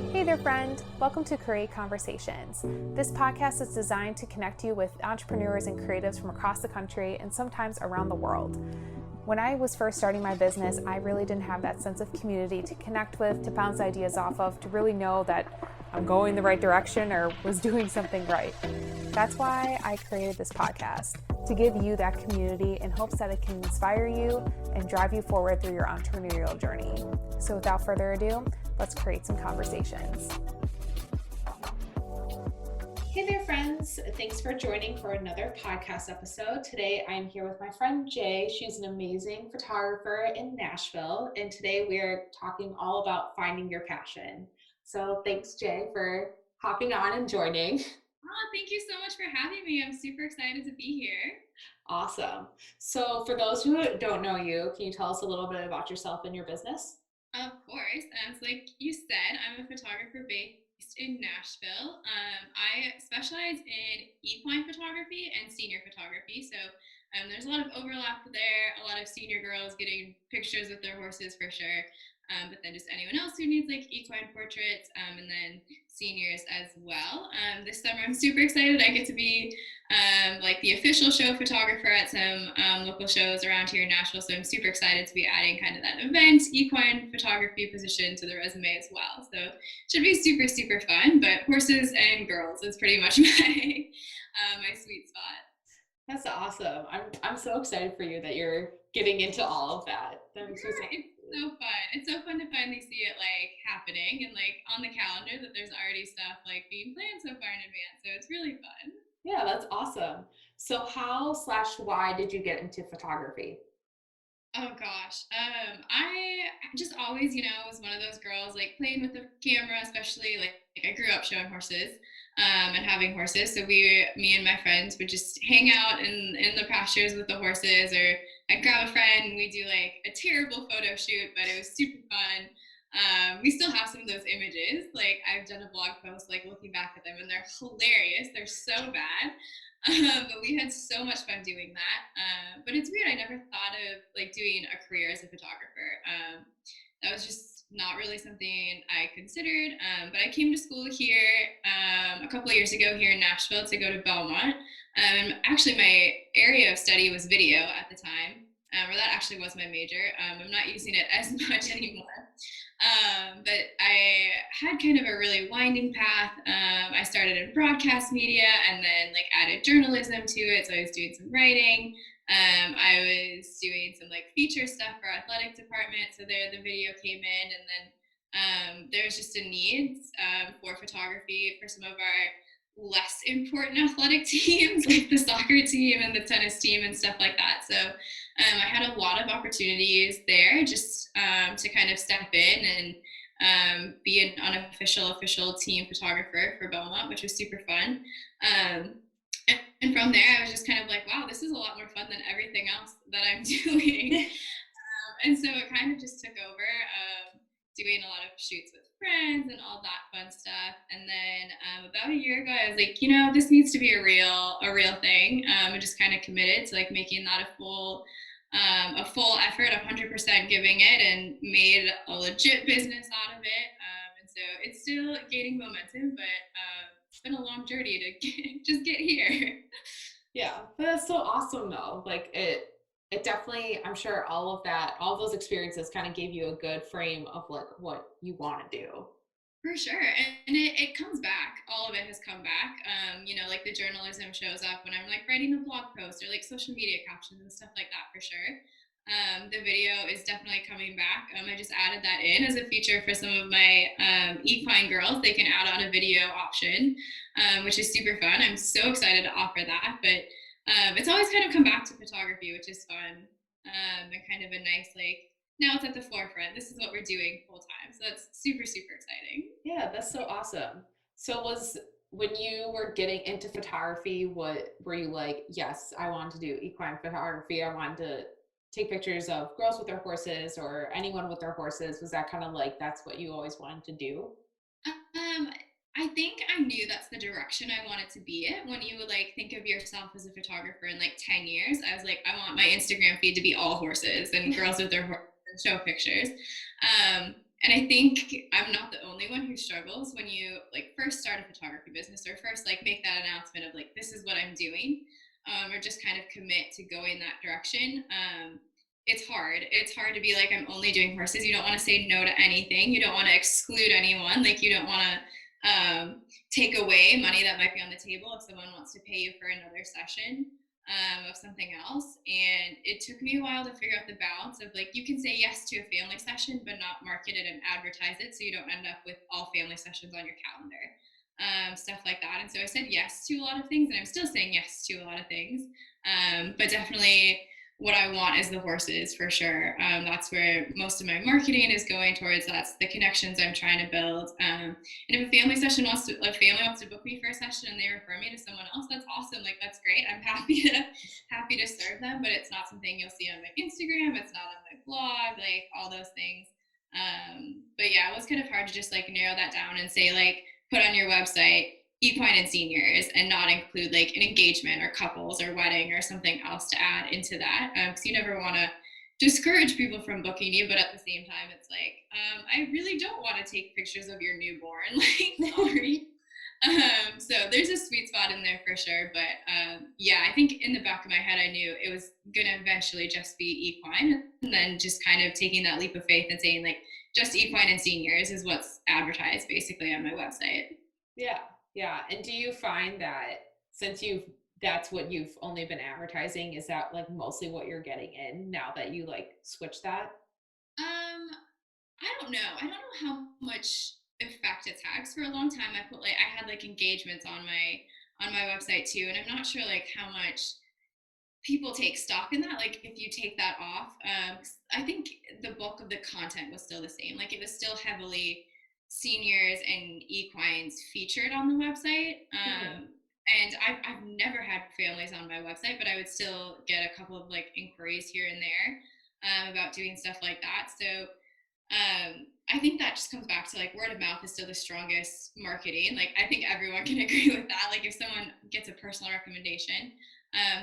Hey there, friend. Welcome to Create Conversations. This podcast is designed to connect you with entrepreneurs and creatives from across the country and sometimes around the world. When I was first starting my business, I really didn't have that sense of community to connect with, to bounce ideas off of, to really know that I'm going the right direction or was doing something right. That's why I created this podcast, to give you that community in hopes that it can inspire you and drive you forward through your entrepreneurial journey. So without further ado, let's create some conversations. Hey there, friends. Thanks for joining for another podcast episode. Today, I'm here with my friend Jay. She's an amazing photographer in Nashville. And today we are talking all about finding your passion. So thanks, Jay, for hopping on and joining. Oh, thank you so much for having me. I'm super excited to be here. Awesome. So for those who don't know you, can you tell us a little bit about yourself and your business? Of course. As like you said, I'm a photographer based in Nashville. I specialize in equine photography and senior photography. So there's a lot of overlap there, a lot of senior girls getting pictures with their horses for sure. But then just anyone else who needs like equine portraits, and then seniors as well. This summer, I'm super excited. I get to be like the official show photographer at some local shows around here in Nashville. So I'm super excited to be adding kind of that event equine photography position to the resume as well. So it should be super, super fun. But horses and girls is pretty much my sweet spot. That's awesome. I'm so excited for you that you're getting into all of that. That makes me so Yeah, it's so fun. It's so fun to finally see it like happening and like on the calendar that there's already stuff like being planned so far in advance. So it's really fun. yeah, that's awesome. So how/why did you get into photography? Oh gosh. I just always, was one of those girls like playing with the camera, especially like I grew up showing horses, and having horses. So me and my friends would just hang out in the pastures with the horses, or I'd grab a friend and we'd do like a terrible photo shoot, but it was super fun. We still have some of those images. Like I've done a blog post, like looking back at them, and they're hilarious. They're so bad. But we had so much fun doing that. But it's weird. I never thought of like doing a career as a photographer. That was just not really something I considered. But I came to school here a couple of years ago here in Nashville to go to Belmont. Actually, my area of study was video at the time, or that actually was my major. I'm not using it as much anymore. But I had kind of a really winding path. I started in broadcast media and then like added journalism to it. So I was doing some writing. I was doing some like feature stuff for our athletic department. So there the video came in, and then there was just a need for photography for some of our less important athletic teams like the soccer team and the tennis team and stuff like that. So I had a lot of opportunities there just to kind of step in and be an unofficial official team photographer for Belmont, which was super fun. Um, and from there, I was just kind of like, wow, this is a lot more fun than everything else that I'm doing. And so it kind of just took over, doing a lot of shoots with friends and all that fun stuff. And then about a year ago, I was like, this needs to be a real thing. And just kind of committed to like making that a full effort, 100% giving it, and made a legit business out of it. And so it's still gaining momentum, but it's been a long journey to just get here. Yeah, but that's so awesome though. Like it definitely, I'm sure all of that, all those experiences kind of gave you a good frame of like what you want to do. For sure. And it comes back. All of it has come back. Like the journalism shows up when I'm like writing a blog post or like social media captions and stuff like that for sure. The video is definitely coming back. I just added that in as a feature for some of my equine girls. They can add on a video option, which is super fun. I'm so excited to offer that. But it's always kind of come back to photography, which is fun, and kind of a nice like now it's at the forefront. This is what we're doing full time. So that's super, super exciting. Yeah, that's so awesome. So was when you were getting into photography, what were you like, yes, I want to do equine photography. I wanted to take pictures of girls with their horses or anyone with their horses. Was that kind of like that's what you always wanted to do? Um, I think I knew that's the direction I wanted to be in. When you would like think of yourself as a photographer in like 10 years, I was like, I want my Instagram feed to be all horses and girls with their horses and show pictures. And I think I'm not the only one who struggles when you like first start a photography business or first like make that announcement of like this is what I'm doing, or just kind of commit to going that direction. It's hard. It's hard to be like I'm only doing horses. You don't want to say no to anything. You don't want to exclude anyone. Like you don't want to take away money that might be on the table if someone wants to pay you for another session of something else. And it took me a while to figure out the balance of like, you can say yes to a family session, but not market it and advertise it. So you don't end up with all family sessions on your calendar, stuff like that. And so I said yes to a lot of things, and I'm still saying yes to a lot of things. But definitely what I want is the horses for sure. That's where most of my marketing is going towards. That's the connections I'm trying to build. And if a family wants to book me for a session and they refer me to someone else, that's awesome. Like that's great. I'm happy to serve them, but it's not something you'll see on my Instagram. It's not on my blog, like all those things. But yeah, it was kind of hard to just like narrow that down and say like put on your website equine and seniors and not include like an engagement or couples or wedding or something else to add into that, because you never want to discourage people from booking you, but at the same time it's like I really don't want to take pictures of your newborn. Like sorry. So there's a sweet spot in there for sure, but yeah, I think in the back of my head I knew it was gonna eventually just be equine, and then just kind of taking that leap of faith and saying like just equine and seniors is what's advertised basically on my website. Yeah. Yeah. And do you find that since that's what you've only been advertising, is that like mostly what you're getting in now that you like switch that? um I don't know. I don't know how much effect it's had. 'Cause for a long time, I had like engagements on my website too, and I'm not sure like how much people take stock in that. Like if you take that off, 'cause I think the bulk of the content was still the same. Like it was still heavily seniors and equines featured on the website. Hmm. And I've never had families on my website, but I would still get a couple of like inquiries here and there about doing stuff like that. So I think that just comes back to like word of mouth is still the strongest marketing. Like I think everyone can agree with that. Like if someone gets a personal recommendation,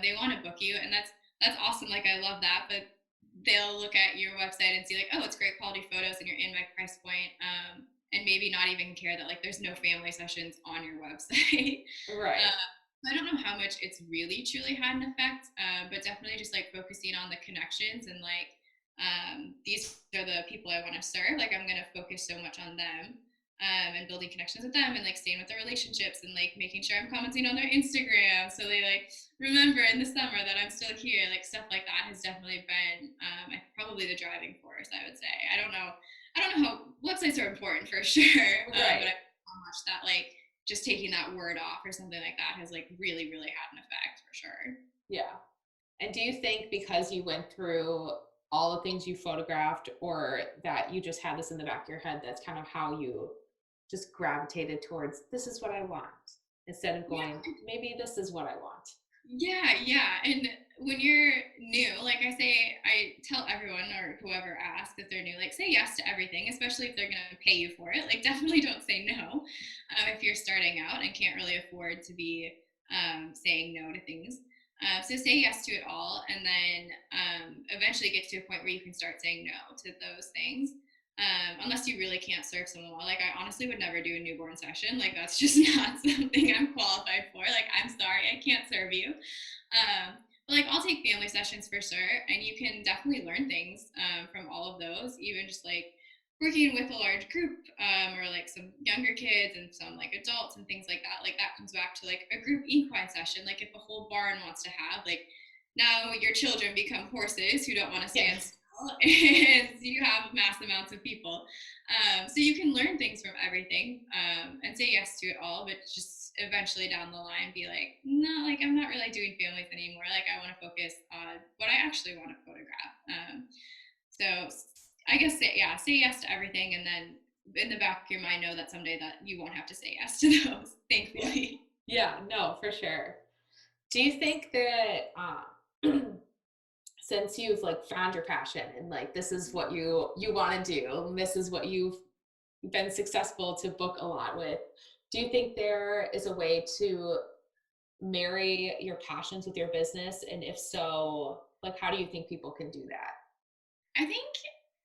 they want to book you, and that's awesome. Like I love that, but they'll look at your website and see like, oh, it's great quality photos, and you're in my price point, and maybe not even care that like there's no family sessions on your website. Right. uh, I don't know how much it's really truly had an effect, but definitely just like focusing on the connections and like these are the people I want to serve. Like I'm going to focus so much on them, and building connections with them and like staying with their relationships and like making sure I'm commenting on their Instagram. So they like remember in the summer that I'm still here. Like stuff like that has definitely been probably the driving force, I would say. I don't know how websites are important for sure, but Right. I how much that like just taking that word off or something like that has like really, really had an effect for sure. Yeah. And do you think because you went through all the things you photographed, or that you just had this in the back of your head, that's kind of how you just gravitated towards this is what I want, instead of Yeah, going, maybe this is what I want? yeah. And when you're new, like I tell everyone or whoever asks if they're new, like say yes to everything, especially if they're going to pay you for it. Like definitely don't say no if you're starting out and can't really afford to be saying no to things. So say yes to it all, and then eventually get to a point where you can start saying no to those things. Unless you really can't serve someone well. Like I honestly would never do a newborn session. Like that's just not something I'm qualified for. Like I'm sorry, I can't serve you. But like I'll take family sessions for sure, and you can definitely learn things from all of those. Even just like working with a large group, or like some younger kids and some like adults and things like that. Like that comes back to like a group equine session. Like if a whole barn wants to have like now your children become horses who don't want to Yeah. stand still, and you have mass amounts of people, so you can learn things from everything, and say yes to it all, but just eventually down the line be like, no, like I'm not really doing families anymore. Like I want to focus on what I actually want to photograph. So I guess say yes to everything, and then in the back of your mind know that someday that you won't have to say yes to those. Yeah. Thankfully. Yeah. No, for sure. Do you think that since you've like found your passion and like this is what you want to do, and this is what you've been successful to book a lot with, do you think there is a way to marry your passions with your business? And if so, like how do you think people can do that? I think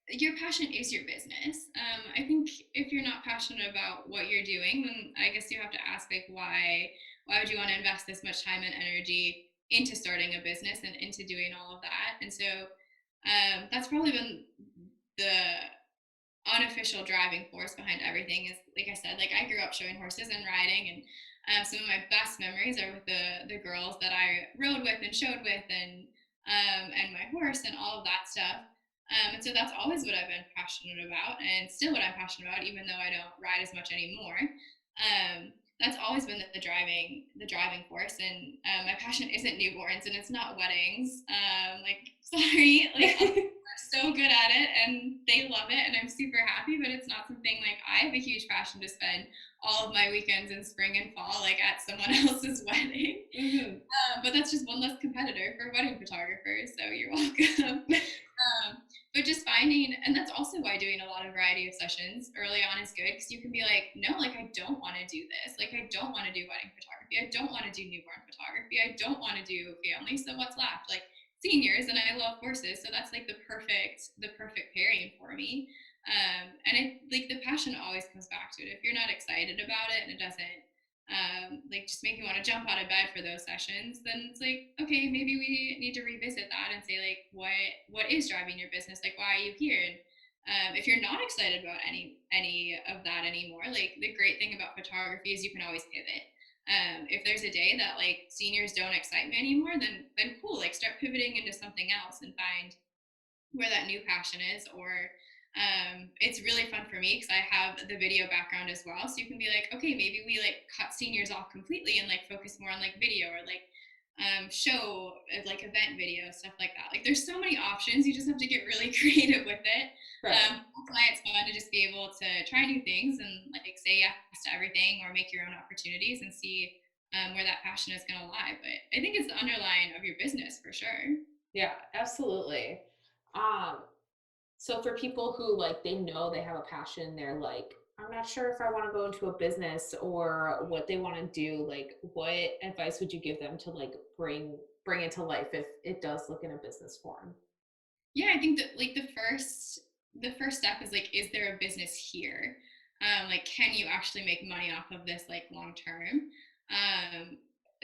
your passion is your business. I think if you're not passionate about what you're doing, then I guess you have to ask like why would you want to invest this much time and energy into starting a business and into doing all of that? And so that's probably been the unofficial driving force behind everything. Is like I said, like I grew up showing horses and riding, and some of my best memories are with the girls that I rode with and showed with, and my horse and all of that stuff. And so that's always what I've been passionate about, and still what I'm passionate about, even though I don't ride as much anymore. That's always been the driving force, and my passion isn't newborns and it's not weddings. Like sorry, like so good at it and they love it and I'm super happy, but it's not something like I have a huge passion to spend all of my weekends in spring and fall like at someone else's wedding. Hmm. But that's just one less competitor for wedding photographers, so you're welcome. But just finding, and that's also why doing a lot of variety of sessions early on is good because you can be like, no, like I don't want to do this. Like I don't want to do wedding photography. I don't want to do newborn photography. I don't want to do family. So what's left? Like seniors, and I love horses. So that's like the perfect pairing for me. And I like the passion always comes back to it. If you're not excited about it and it doesn't like just make you want to jump out of bed for those sessions, then it's like, okay, maybe we need to revisit that and say like, what is driving your business? Like, why are you here? And if you're not excited about any of that anymore, like the great thing about photography is you can always pivot. If there's a day that like seniors don't excite me anymore, then cool, like start pivoting into something else and find where that new passion is. Or it's really fun for me because I have the video background as well, so you can be like, okay, maybe we like cut seniors off completely and like focus more on like video or like show like event video, stuff like that. Like there's so many options, you just have to get really creative with it. Right. That's why it's fun to just be able to try new things and like say yes to everything or make your own opportunities and see where that passion is going to lie. But I think it's the underlying of your business for sure. Yeah, absolutely. Um, so for people who like they know they have a passion, they're like, I'm not sure if I want to go into a business or what they want to do, like what advice would you give them to like bring it to life if it does look in a business form? Yeah, I think that like the first step is like, is there a business here? Like, can you actually make money off of this like long term? Um,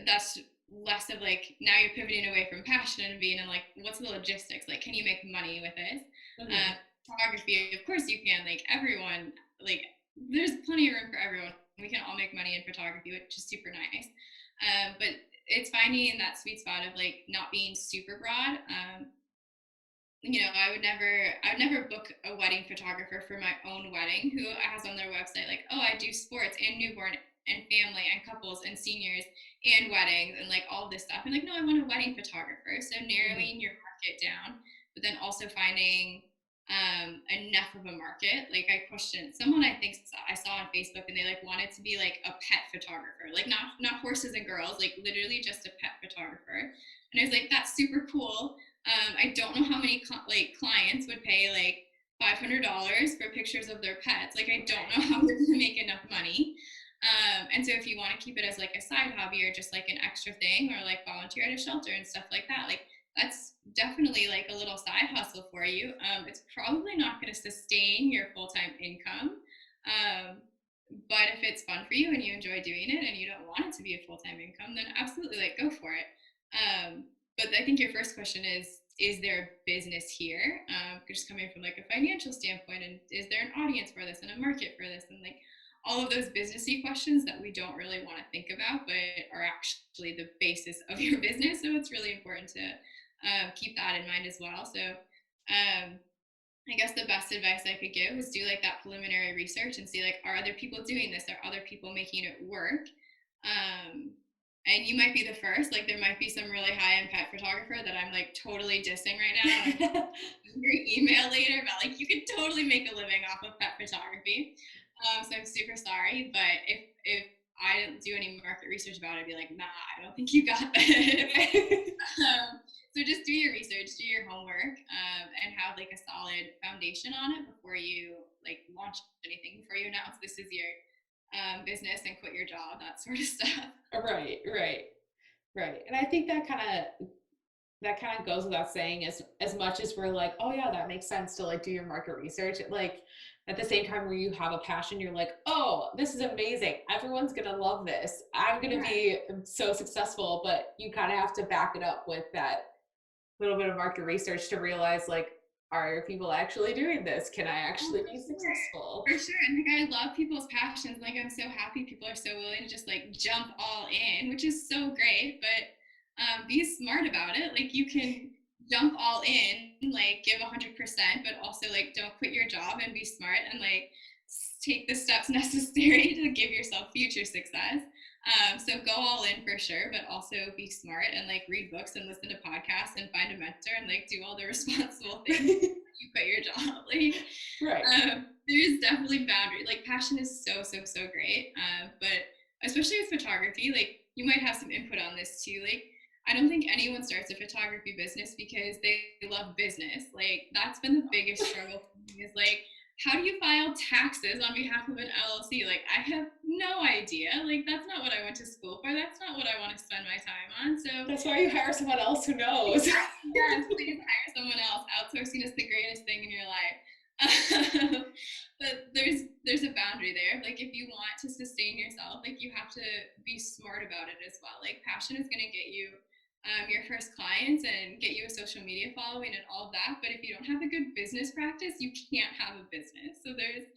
that's less of like now you're pivoting away from passion and being in like, what's the logistics? Like, can you make money with this? Hmm. Um, Photography, of course you can. Like everyone, like there's plenty of room for everyone. We can all make money in photography, which is super nice. But it's finding that sweet spot of like not being super broad. I would never book a wedding photographer for my own wedding who has on their website like, oh, I do sports and newborn and family and couples and seniors and weddings and like all of this stuff. And like, no, I want a wedding photographer. So Hmm. narrowing your market down, but then also finding enough of a market. Like I questioned someone I saw on Facebook and they like wanted to be like a pet photographer, like not horses and girls, like literally just a pet photographer. And I was like, that's super cool. I don't know how many like clients would pay like $500 for pictures of their pets. Like I don't know Right. how they're gonna make enough money. And so if you want to keep it as like a side hobby or just like an extra thing or like volunteer at a shelter and stuff like that, like that's definitely like a little side hustle for you. It's probably not going to sustain your full-time income. Um, but if it's fun for you and you enjoy doing it and you don't want it to be a full-time income, then absolutely like go for it. But I think your first question is there a business here? Just coming from like a financial standpoint, and is there an audience for this and a market for this, and like all of those businessy questions that we don't really want to think about, but are actually the basis of your business. So it's really important to keep that in mind as well. So um, I guess the best advice I could give is do like that preliminary research and see like, are other people doing this? Are other people making it work? Um, and you might be the first. Like there might be some really high end pet photographer that I'm like totally dissing right now, and I'm your email later about like you could totally make a living off of pet photography. So I'm super sorry, but if I didn't do any market research about it, I'd be like, nah, I don't think you got this. So just do your research, do your homework, and have like a solid foundation on it before you like launch anything, before you announce this is your business and quit your job, that sort of stuff. Right, right, right. And I think that kind of that kind of goes without saying, as much as we're like, oh yeah, that makes sense to like do your market research, like at the same time where you have a passion, you're like, oh, this is amazing, everyone's gonna love this, I'm gonna Yeah. be so successful, but you kind of have to back it up with that little bit of market research to realize like, are people actually doing this, can I Oh, actually for be sure. successful? For sure. And like I love people's passions. Like I'm so happy people are so willing to just like jump all in, which is so great. But be smart about it. Like you can jump all in, like give 100%, but also like don't quit your job and be smart and like take the steps necessary to give yourself future success. So go all in for sure, but also be smart and like read books and listen to podcasts and find a mentor and like do all the responsible things before you quit your job. Like Right. there's definitely boundary. Like passion is so so so great, but especially with photography, like you might have some input on this too. Like I don't think anyone starts a photography business because they love business. Like that's been the biggest struggle for me is like how do you file taxes on behalf of an LLC? Like I have no idea. Like that's not what I went to school for. That's not what I want to spend my time on. So That's why you hire someone else who knows. yes, please hire someone else. Outsourcing is the greatest thing in your life. But there's a boundary there. Like if you want to sustain yourself, like you have to be smart about it as well. Like passion is going to get you your first clients and get you a social media following and all of that. But if you don't have a good business practice, you can't have a business. So there's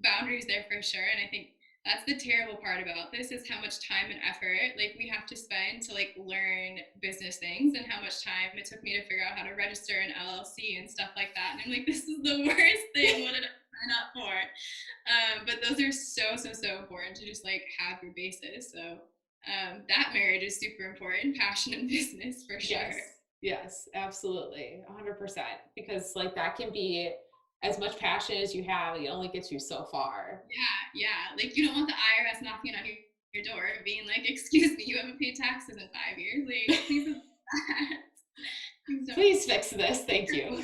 boundaries there for sure. And I think that's the terrible part about this is how much time and effort like we have to spend to like learn business things and how much time it took me to figure out how to register an LLC and stuff like that. And I'm like, this is the worst thing. What did I sign up for? But those are so so so important to just like have your basis. So that marriage is super important, passion and business for sure. Yes. Yes, absolutely. 100%. Because like that can be as much passion as you have, it only gets you so far. Yeah, yeah. Like you don't want the IRS knocking on your door, being like, "Excuse me, you haven't paid taxes in 5 years. Like, please don't do that. Please don't." Please fix this. Thank you.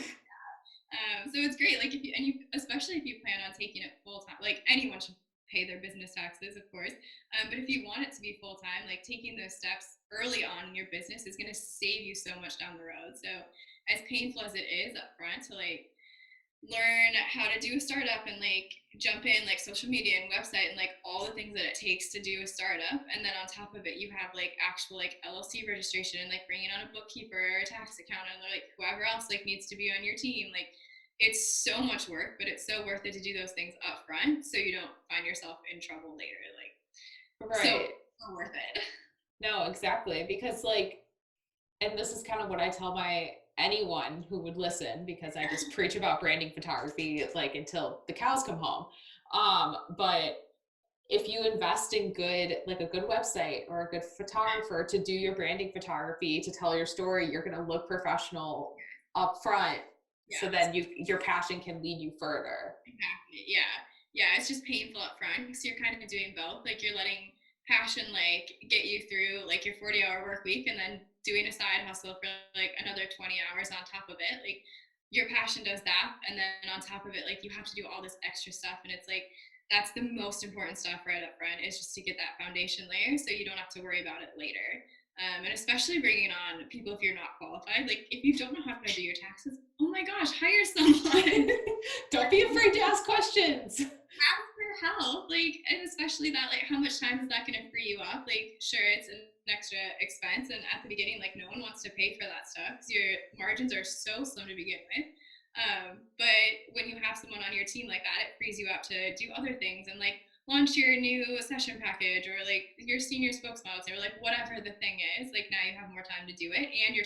So it's great. Like if you and you, especially if you plan on taking it full time. Like anyone should pay their business taxes, of course. But if you want it to be full time, like taking those steps early on in your business is going to save you so much down the road. So as painful as it is up front to like learn how to do a startup and like jump in like social media and website and like all the things that it takes to do a startup, and then on top of it you have like actual like LLC registration and like bringing on a bookkeeper or a tax accountant or like whoever else like needs to be on your team. Like it's so much work, but it's so worth it to do those things up front so you don't find yourself in trouble later. Like so, Right. so worth it. No, exactly. Because like, and this is kind of what I tell my anyone who would listen, because I just preach about branding photography like until the cows come home. But if you invest in good, like a good website or a good photographer to do your branding photography, to tell your story, you're going to look professional up front. So Yes. then your passion can lead you further. Exactly. Yeah. Yeah. It's just painful up front because you're kind of doing both. Like you're letting passion like get you through like your 40-hour work week and then doing a side hustle for like another 20 hours on top of it. Like your passion does that. And then on top of it, like you have to do all this extra stuff. And it's like, that's the most important stuff right up front is just to get that foundation layer so you don't have to worry about it later. And especially bringing on people if you're not qualified. Like if you don't know how to do your taxes, oh my gosh, hire someone. Don't be afraid to ask questions. Ask for help, like, and especially that, like, how much time is that going to free you up? Like, sure, it's an extra expense, and at the beginning, like, no one wants to pay for that stuff because your margins are so slim to begin with. But when you have someone on your team like that, it frees you up to do other things and like launch your new session package or like your senior spokesmodels or like whatever the thing is. Like now you have more time to do it, and your